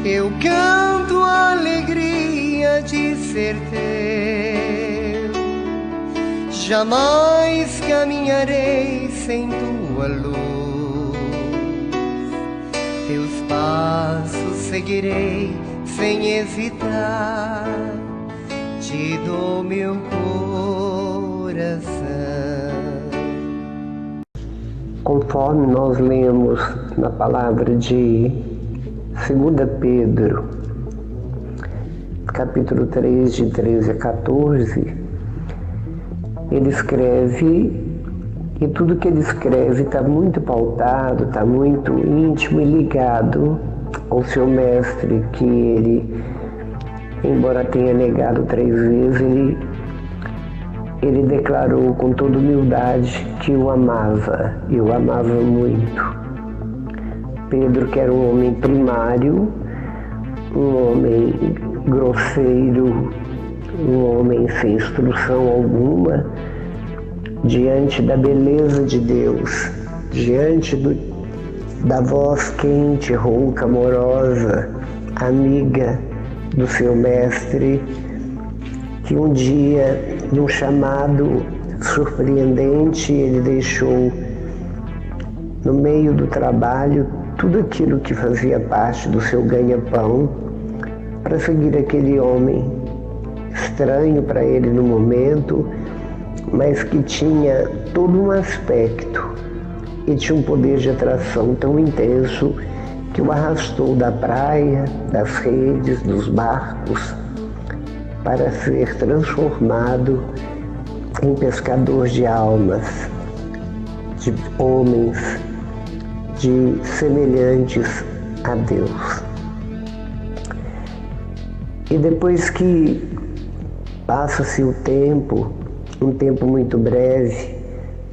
Eu canto a alegria de ser teu. Jamais caminharei sem tua luz. Teus passos seguirei sem hesitar. Te dou meu coração. Conforme nós lemos na palavra de 2 Pedro, capítulo 3, de 13 a 14, ele escreve, e tudo que ele escreve está muito pautado, está muito íntimo e ligado ao seu mestre, que ele, embora tenha negado 3 vezes, ele declarou com toda humildade que o amava, e o amava muito. Pedro, que era um homem primário, um homem grosseiro, um homem sem instrução alguma, diante da beleza de Deus, diante da voz quente, rouca, amorosa, amiga do seu mestre, que um dia, num chamado surpreendente, ele deixou no meio do trabalho tudo aquilo que fazia parte do seu ganha-pão para seguir aquele homem estranho para ele no momento, mas que tinha todo um aspecto e tinha um poder de atração tão intenso que o arrastou da praia, das redes, dos barcos, para ser transformado em pescador de almas, de homens, de semelhantes a Deus. E depois que passa-se o tempo, um tempo muito breve,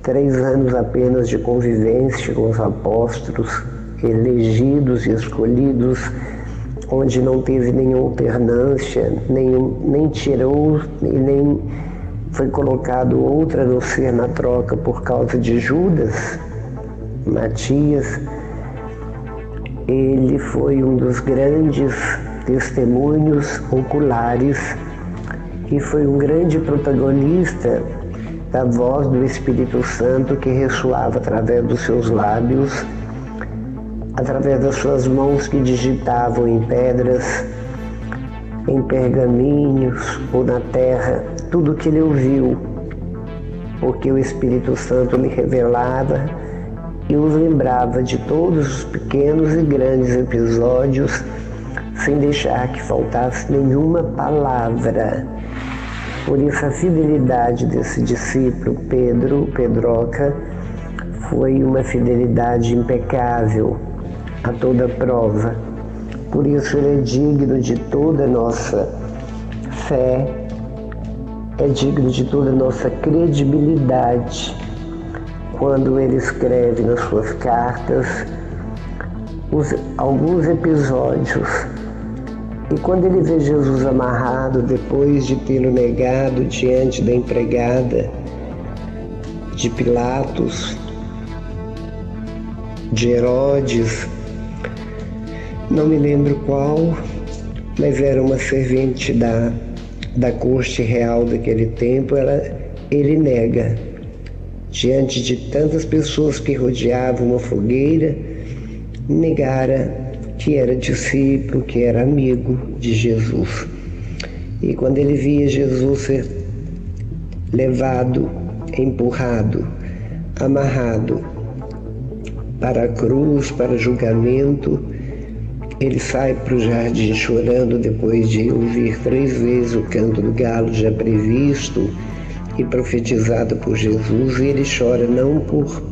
3 anos apenas de convivência com os apóstolos, elegidos e escolhidos, onde não teve nenhuma alternância, nem tirou e nem foi colocado outra a não ser na troca por causa de Judas, Matias. Ele foi um dos grandes testemunhos oculares e foi um grande protagonista da voz do Espírito Santo que ressoava através dos seus lábios, através das suas mãos que digitavam em pedras, em pergaminhos ou na terra, tudo o que ele ouviu, porque o Espírito Santo lhe revelava e os lembrava de todos os pequenos e grandes episódios, sem deixar que faltasse nenhuma palavra. Por isso a fidelidade desse discípulo, Pedroca, foi uma fidelidade impecável a toda prova. Por isso ele é digno de toda a nossa fé, é digno de toda a nossa credibilidade quando ele escreve nas suas cartas alguns episódios. E quando ele vê Jesus amarrado, depois de tê-lo negado diante da empregada de Pilatos, de Herodes, não me lembro qual, mas era uma servente da corte real daquele tempo, ele nega. Diante de tantas pessoas que rodeavam uma fogueira, negara que era discípulo, que era amigo de Jesus. E quando ele via Jesus ser levado, empurrado, amarrado para a cruz, para o julgamento, ele sai para o jardim chorando depois de ouvir 3 vezes o canto do galo já previsto e profetizado por Jesus, e ele chora não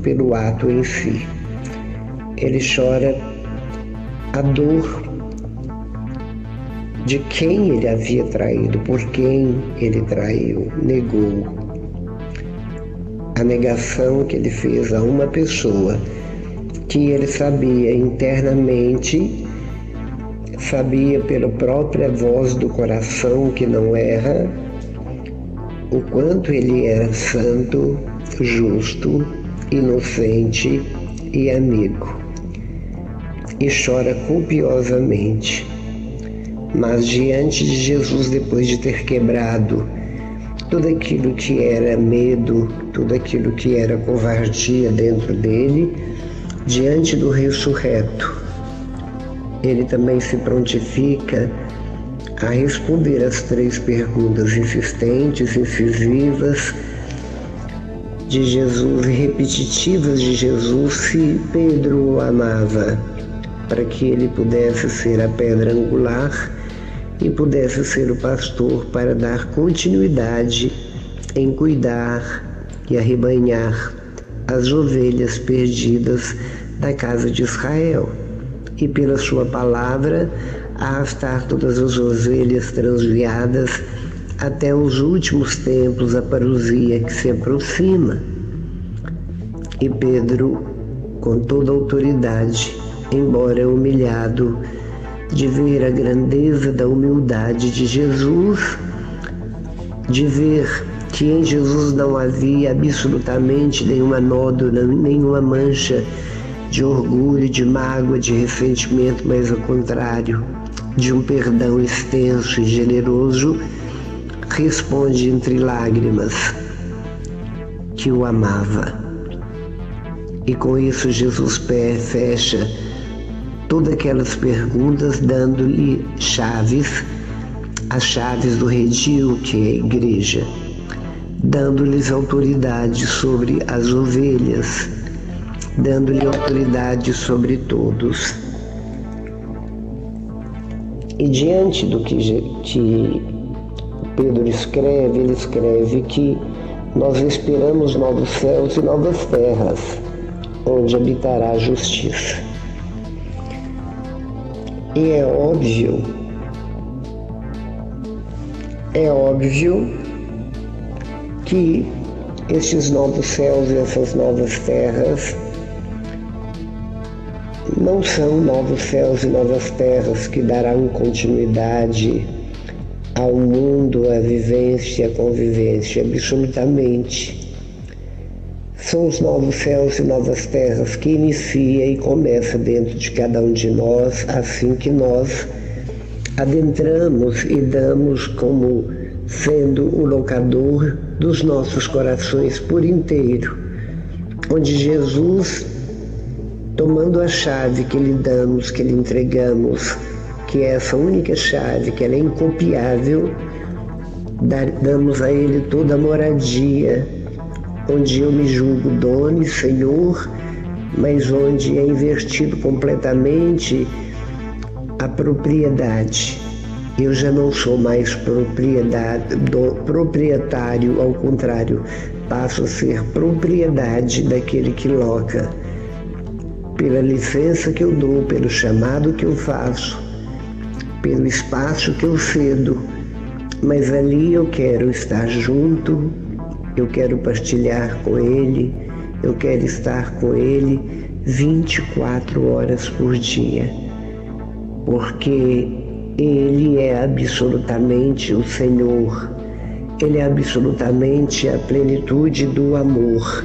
pelo ato em si, ele chora a dor de quem ele havia traído, por quem ele traiu, negou. A negação que ele fez a uma pessoa que ele sabia internamente, sabia pela própria voz do coração que não erra, o quanto ele era santo, justo, inocente e amigo. E chora copiosamente Mas diante de Jesus, depois de ter quebrado tudo aquilo que era medo, tudo aquilo que era covardia dentro dele, diante do ressurreto, ele também se prontifica a responder as 3 perguntas insistentes, incisivas de Jesus e repetitivas de Jesus, se Pedro o amava, para que ele pudesse ser a pedra angular e pudesse ser o pastor para dar continuidade em cuidar e arrebanhar as ovelhas perdidas da casa de Israel, e pela sua palavra arrastar todas as ovelhas transviadas até os últimos tempos, a parousia que se aproxima. E Pedro, com toda a autoridade, embora humilhado, de ver a grandeza da humildade de Jesus, de ver que em Jesus não havia absolutamente nenhuma nódoa, nenhuma mancha de orgulho, de mágoa, de ressentimento, mas ao contrário, de um perdão extenso e generoso, responde entre lágrimas que o amava. E com isso Jesus fecha todas aquelas perguntas, dando-lhe chaves, as chaves do redil, que é a igreja, dando-lhes autoridade sobre as ovelhas, dando-lhe autoridade sobre todos. E diante do que Pedro escreve, ele escreve que nós esperamos novos céus e novas terras, onde habitará a justiça. E é óbvio que estes novos céus e essas novas terras não são novos céus e novas terras que darão continuidade ao mundo, à vivência, à convivência, absolutamente. São os novos céus e novas terras que inicia e começa dentro de cada um de nós, assim que nós adentramos e damos como sendo o locador dos nossos corações por inteiro, onde Jesus, tomando a chave que lhe damos, que lhe entregamos, que é essa única chave, que ela é incopiável, damos a ele toda a moradia, onde eu me julgo dono e senhor, mas onde é invertido completamente a propriedade. Eu já não sou mais proprietário, ao contrário, passo a ser propriedade daquele que loca, pela licença que eu dou, pelo chamado que eu faço, pelo espaço que eu cedo, mas ali eu quero estar junto, eu quero partilhar com ele, eu quero estar com ele 24 horas por dia, porque ele é absolutamente o Senhor, ele é absolutamente a plenitude do amor,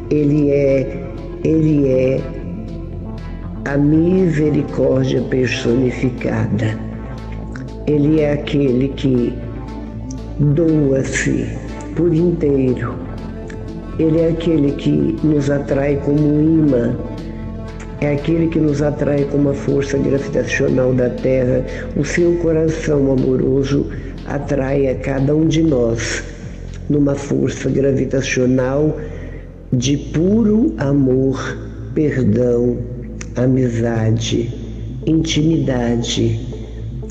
ele é a misericórdia personificada, ele é aquele que doa-se por inteiro, ele é aquele que nos atrai como um imã, é aquele que nos atrai como a força gravitacional da Terra. O seu coração amoroso atrai a cada um de nós numa força gravitacional de puro amor, perdão, amizade, intimidade.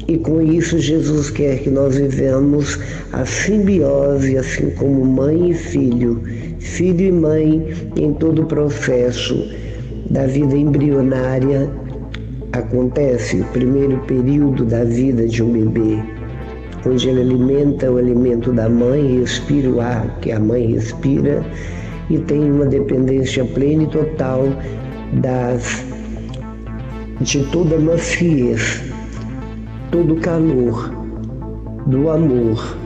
E com isso Jesus quer que nós vivamos a simbiose, assim como mãe e filho, filho e mãe, em todo o processo da vida embrionária. Acontece o primeiro período da vida de um bebê, onde ele alimenta o alimento da mãe, respira o ar que a mãe respira e tem uma dependência plena e total de toda a maciez, todo o calor, do amor,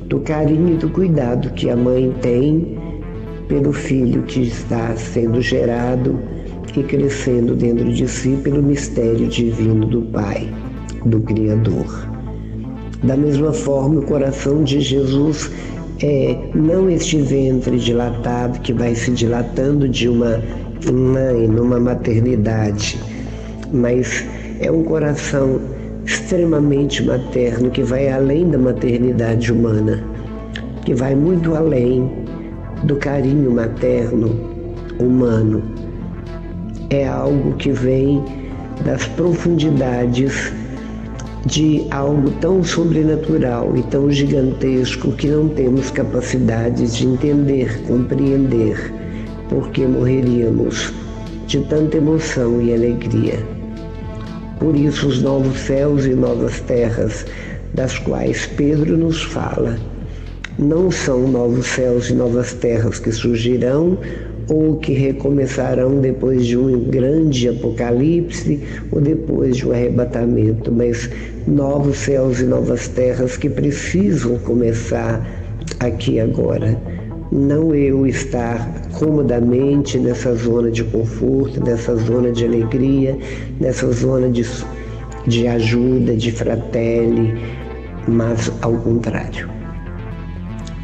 do carinho e do cuidado que a mãe tem pelo filho que está sendo gerado e crescendo dentro de si pelo mistério divino do Pai. do Criador. Da mesma forma, o coração de Jesus é não este ventre dilatado que vai se dilatando de uma mãe numa maternidade, mas é um coração extremamente materno que vai além da maternidade humana, que vai muito além do carinho materno humano. É algo que vem das profundidades de algo tão sobrenatural e tão gigantesco que não temos capacidade de entender, compreender, porque morreríamos de tanta emoção e alegria. Por isso, os novos céus e novas terras, das quais Pedro nos fala, não são novos céus e novas terras que surgirão ou que recomeçarão depois de um grande apocalipse ou depois de um arrebatamento, mas novos céus e novas terras que precisam começar aqui agora. Não eu estar comodamente nessa zona de conforto, nessa zona de alegria, nessa zona de ajuda, de fratelli, mas ao contrário.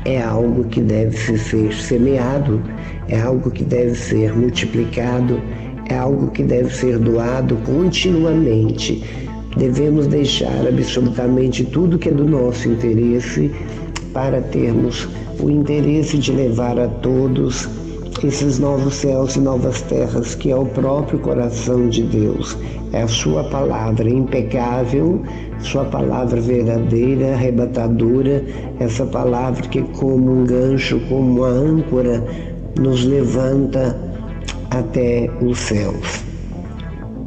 É algo que deve ser semeado, é algo que deve ser multiplicado, é algo que deve ser doado continuamente. Devemos deixar absolutamente tudo que é do nosso interesse para termos o interesse de levar a todos esses novos céus e novas terras, que é o próprio coração de Deus. É a sua palavra impecável, sua palavra verdadeira, arrebatadora, essa palavra que como um gancho, como uma âncora, nos levanta até os céus.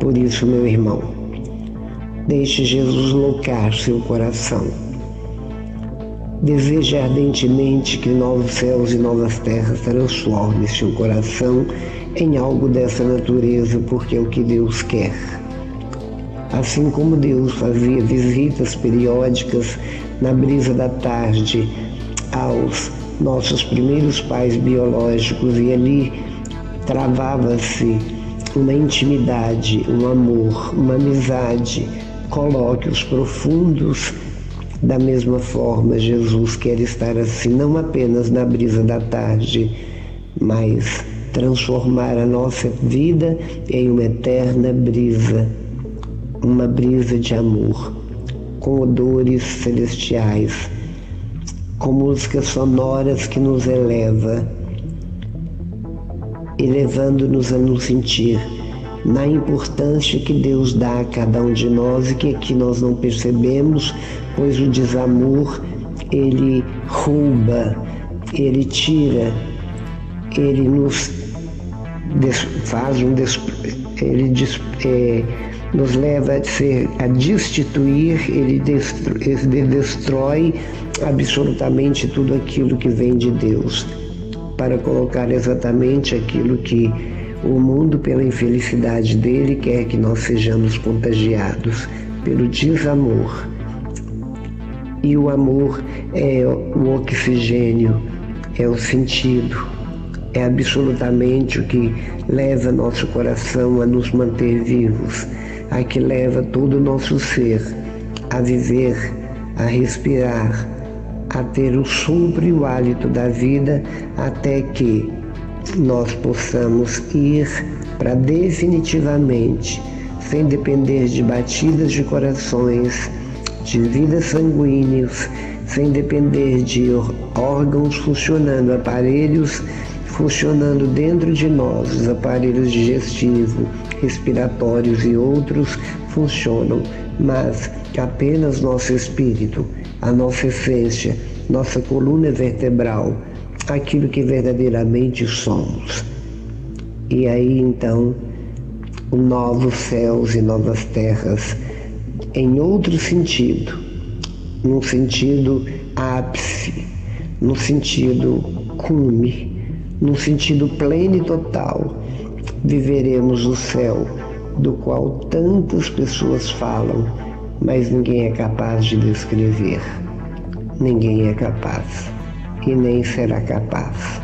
Por isso, meu irmão, deixe Jesus locar seu coração. Deseje ardentemente que novos céus e novas terras transformem seu coração em algo dessa natureza, porque é o que Deus quer. Assim como Deus fazia visitas periódicas na brisa da tarde aos nossos primeiros pais biológicos, e ali travava-se uma intimidade, um amor, uma amizade, colóquios profundos. Da mesma forma, Jesus quer estar assim, não apenas na brisa da tarde, mas transformar a nossa vida em uma eterna brisa, uma brisa de amor, com odores celestiais, com músicas sonoras que nos eleva, elevando-nos a nos sentir na importância que Deus dá a cada um de nós e que aqui nós não percebemos, pois o desamor, ele rouba, ele tira, ele nos faz nos leva a destituir, ele destrói absolutamente tudo aquilo que vem de Deus, para colocar exatamente aquilo que o mundo, pela infelicidade dele, quer que nós sejamos contagiados pelo desamor. E o amor é o oxigênio, é o sentido, é absolutamente o que leva nosso coração a nos manter vivos, a que leva todo o nosso ser a viver, a respirar, a ter o sopro e o hálito da vida, até que nós possamos ir para definitivamente, sem depender de batidas de corações, de vidas sanguíneas, sem depender de órgãos funcionando, aparelhos funcionando dentro de nós, os aparelhos digestivos, respiratórios e outros funcionam, mas apenas nosso espírito, a nossa essência, nossa coluna vertebral, aquilo que verdadeiramente somos. E aí então, novos céus e novas terras, em outro sentido, num sentido ápice, num sentido cume, num sentido pleno e total, viveremos o céu do qual tantas pessoas falam, mas ninguém é capaz de descrever. Ninguém é capaz e nem será capaz.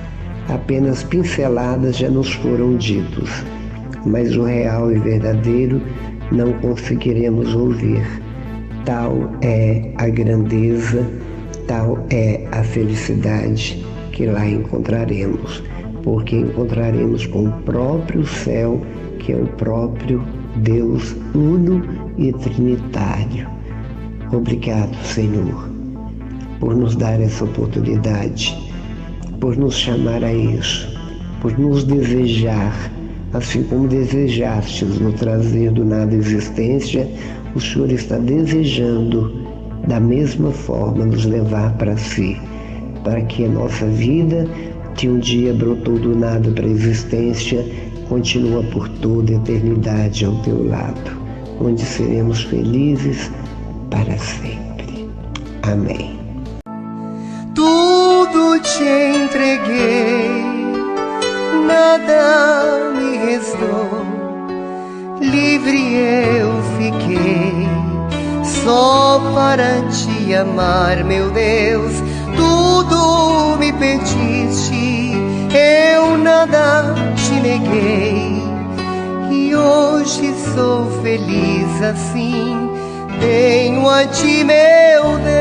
Apenas pinceladas já nos foram ditos, mas o real e verdadeiro não conseguiremos ouvir, tal é a grandeza, tal é a felicidade que lá encontraremos, porque encontraremos com o próprio céu, que é o próprio Deus uno e trinitário. Obrigado, Senhor, por nos dar essa oportunidade, por nos chamar a isso, por nos desejar, assim como desejastes no trazer do nada à existência, o Senhor está desejando da mesma forma nos levar para si, para que a nossa vida, que um dia brotou do nada para a existência, continua por toda a eternidade ao teu lado, onde seremos felizes para sempre. Amém. Tudo te entreguei, nada me restou, livre eu fiquei, só para te amar, meu Deus. Tudo me pediste, eu nada te neguei, e hoje sou feliz assim, tenho a ti, meu Deus.